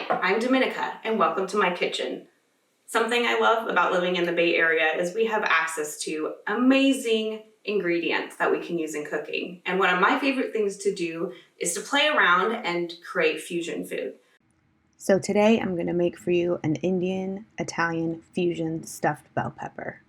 Hi, I'm Dominica, and welcome to my kitchen. Something I love about living in the Bay Area is we have access to amazing ingredients that we can use in cooking. And one of my favorite things to do is to play around and create fusion food. So today I'm going to make for you an Indian-Italian fusion stuffed bell pepper.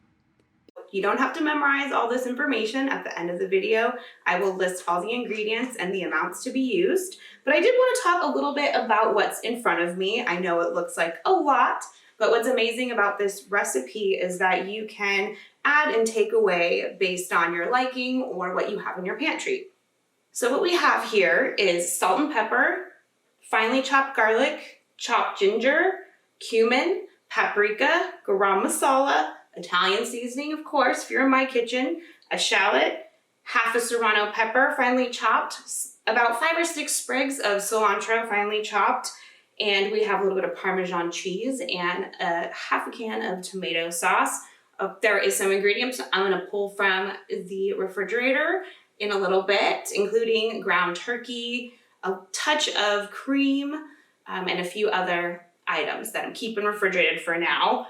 You don't have to memorize all this information. At the end of the video, I will list all the ingredients and the amounts to be used. But I did want to talk a little bit about what's in front of me. I know it looks like a lot, but what's amazing about this recipe is that you can add and take away based on your liking or what you have in your pantry. So what we have here is salt and pepper, finely chopped garlic, chopped ginger, cumin, paprika, garam masala, Italian seasoning, of course, if you're in my kitchen, a shallot, half a serrano pepper, finely chopped, about 5 or 6 sprigs of cilantro, finely chopped, and we have a little bit of Parmesan cheese and half a can of tomato sauce. There is some ingredients I'm going to pull from the refrigerator in a little bit, including ground turkey, a touch of cream, and a few other items that I'm keeping refrigerated for now.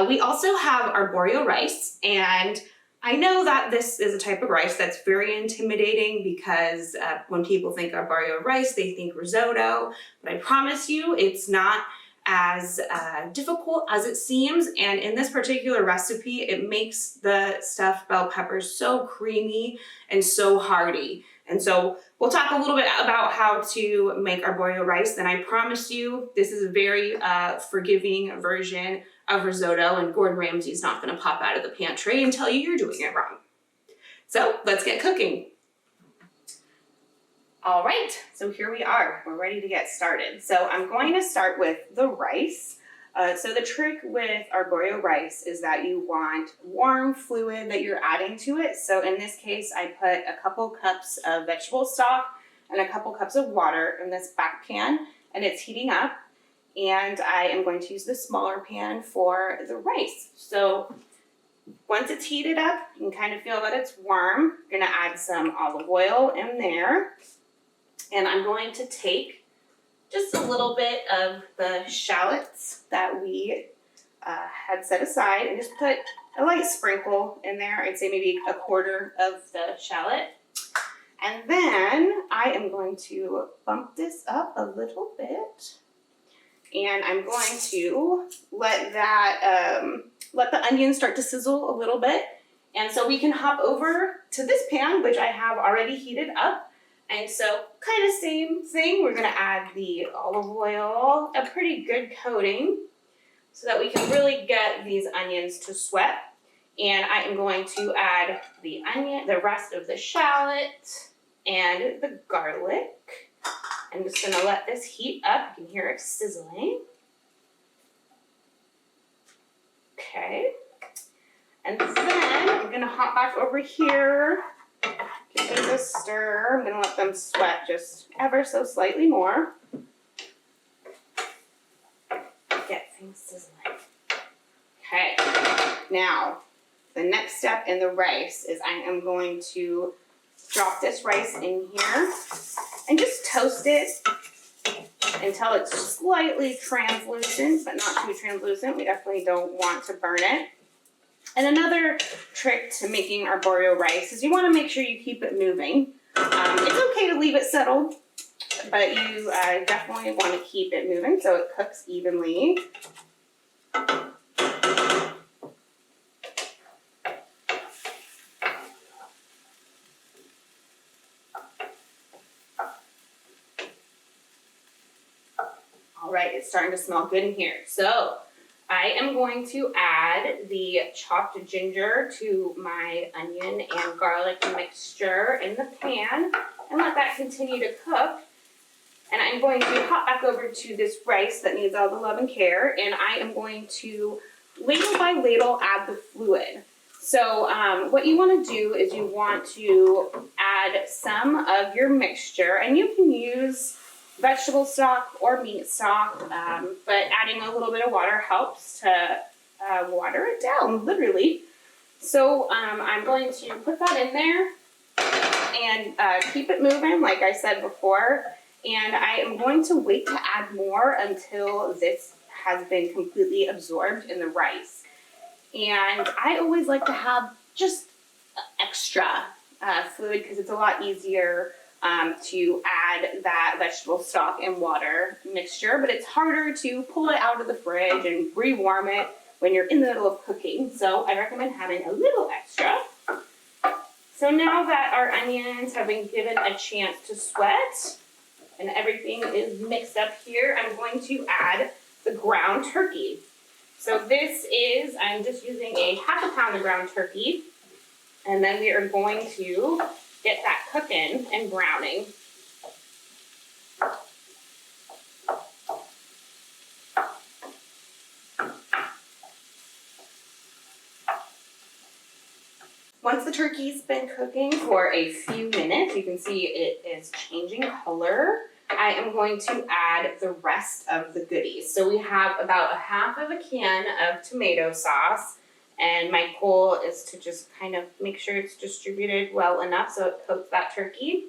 We also have arborio rice, and I know that this is a type of rice that's very intimidating because when people think arborio rice, they think risotto, but I promise you it's not as difficult as it seems, and in this particular recipe, it makes the stuffed bell peppers so creamy and so hearty. And so we'll talk a little bit about how to make arborio rice, and I promise you this is a very forgiving version of risotto, and Gordon Ramsay's not going to pop out of the pantry and tell you you're doing it wrong. So let's get cooking. All right, so here we are. We're ready to get started. So I'm going to start with the rice. So the trick with arborio rice is that you want warm fluid that you're adding to it. So in this case, I put a couple cups of vegetable stock and a couple cups of water in this back pan, and it's heating up. And I am going to use the smaller pan for the rice. So once it's heated up, you can kind of feel that it's warm. I'm gonna add some olive oil in there. And I'm going to take just a little bit of the shallots that we had set aside and just put a light sprinkle in there. I'd say maybe a quarter of the shallot. And then I am going to bump this up a little bit. And I'm going to let the onion start to sizzle a little bit. And so we can hop over to this pan, which I have already heated up. And so kind of same thing, we're gonna add the olive oil, a pretty good coating, so that we can really get these onions to sweat. And I am going to add the rest of the shallot and the garlic. I'm just gonna let this heat up. You can hear it sizzling. Okay. And then I'm gonna hop back over here. Give these a stir. I'm gonna let them sweat just ever so slightly more. Get things sizzling. Okay. Now, the next step in the rice is I am going to drop this rice in here and just toast it until it's slightly translucent, but not too translucent. We definitely don't want to burn it. And another trick to making arborio rice is you want to make sure you keep it moving. It's okay to leave it settled, but you definitely want to keep it moving so it cooks evenly. Right, it's starting to smell good in here. So I am going to add the chopped ginger to my onion and garlic mixture in the pan and let that continue to cook. And I'm going to hop back over to this rice that needs all the love and care, and I am going to ladle by ladle add the fluid. So what you want to do is you want to add some of your mixture, and you can use vegetable stock or meat stock, but adding a little bit of water helps to water it down, literally. So I'm going to put that in there and keep it moving, like I said before. And I am going to wait to add more until this has been completely absorbed in the rice. And I always like to have just extra food because it's a lot easier to add that vegetable stock and water mixture, but it's harder to pull it out of the fridge and rewarm it when you're in the middle of cooking. So I recommend having a little extra. So now that our onions have been given a chance to sweat and everything is mixed up here, I'm going to add the ground turkey. So this is, I'm just using a half a pound of ground turkey, and then we are going to get that cooking and browning. Once the turkey's been cooking for a few minutes, you can see it is changing color. I am going to add the rest of the goodies. So we have about a half of a can of tomato sauce, and my goal is to just kind of make sure it's distributed well enough so it coats that turkey.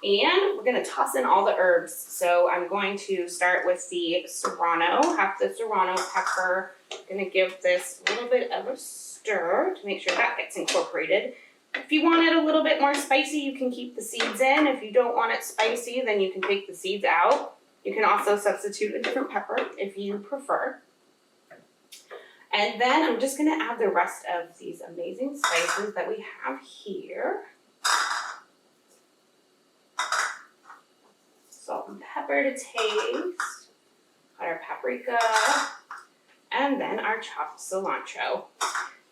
And we're gonna toss in all the herbs. So I'm going to start with the serrano, half the serrano pepper. I'm gonna give this a little bit of a stir to make sure that gets incorporated. If you want it a little bit more spicy, you can keep the seeds in. If you don't want it spicy, then you can take the seeds out. You can also substitute a different pepper if you prefer. And then I'm just gonna add the rest of these amazing spices that we have here. Salt and pepper to taste, our paprika, and then our chopped cilantro.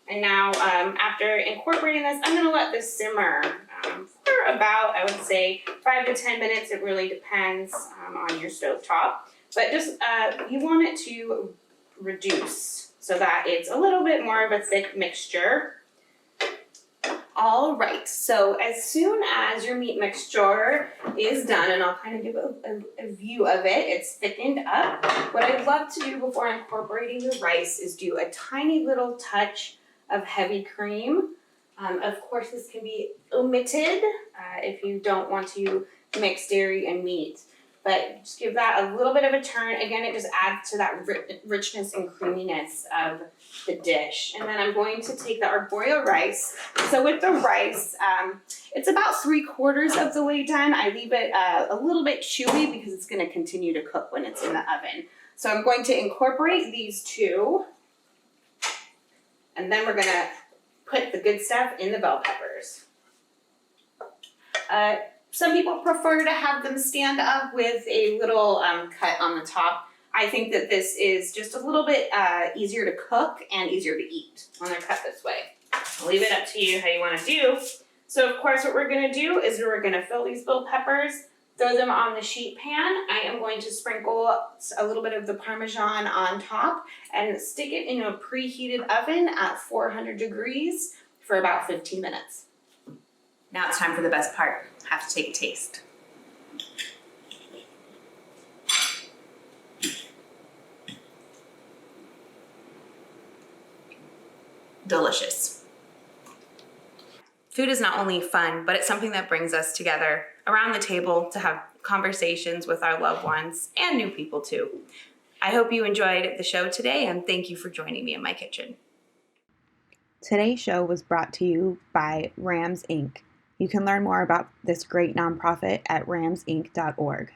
And now, after incorporating this, I'm gonna let this simmer for about, I would say, 5 to 10 minutes. It really depends on your stovetop. But just, you want it to reduce so that it's a little bit more of a thick mixture. All right, so as soon as your meat mixture is done, and I'll kind of give a view of it, it's thickened up. What I love to do before incorporating the rice is do a tiny little touch of heavy cream. Of course, this can be omitted if you don't want to mix dairy and meat, but just give that a little bit of a turn. Again, it just adds to that richness and creaminess of the dish. And then I'm going to take the arborio rice. So with the rice, it's about 3/4 of the way done. I leave it a little bit chewy because it's going to continue to cook when it's in the oven. So I'm going to incorporate these two. And then we're gonna put the good stuff in the bell peppers. Some people prefer to have them stand up with a little cut on the top. I think that this is just a little bit easier to cook and easier to eat when they're cut this way. I'll leave it up to you how you wanna do. So of course what we're gonna do is we're gonna fill these bell peppers, throw them on the sheet pan. I am going to sprinkle a little bit of the Parmesan on top and stick it in a preheated oven at 400 degrees for about 15 minutes. Now it's time for the best part. I have to take a taste. Delicious. Food is not only fun, but it's something that brings us together around the table to have conversations with our loved ones and new people too. I hope you enjoyed the show today, and thank you for joining me in my kitchen. Today's show was brought to you by Rams Inc. You can learn more about this great nonprofit at ramsinc.org.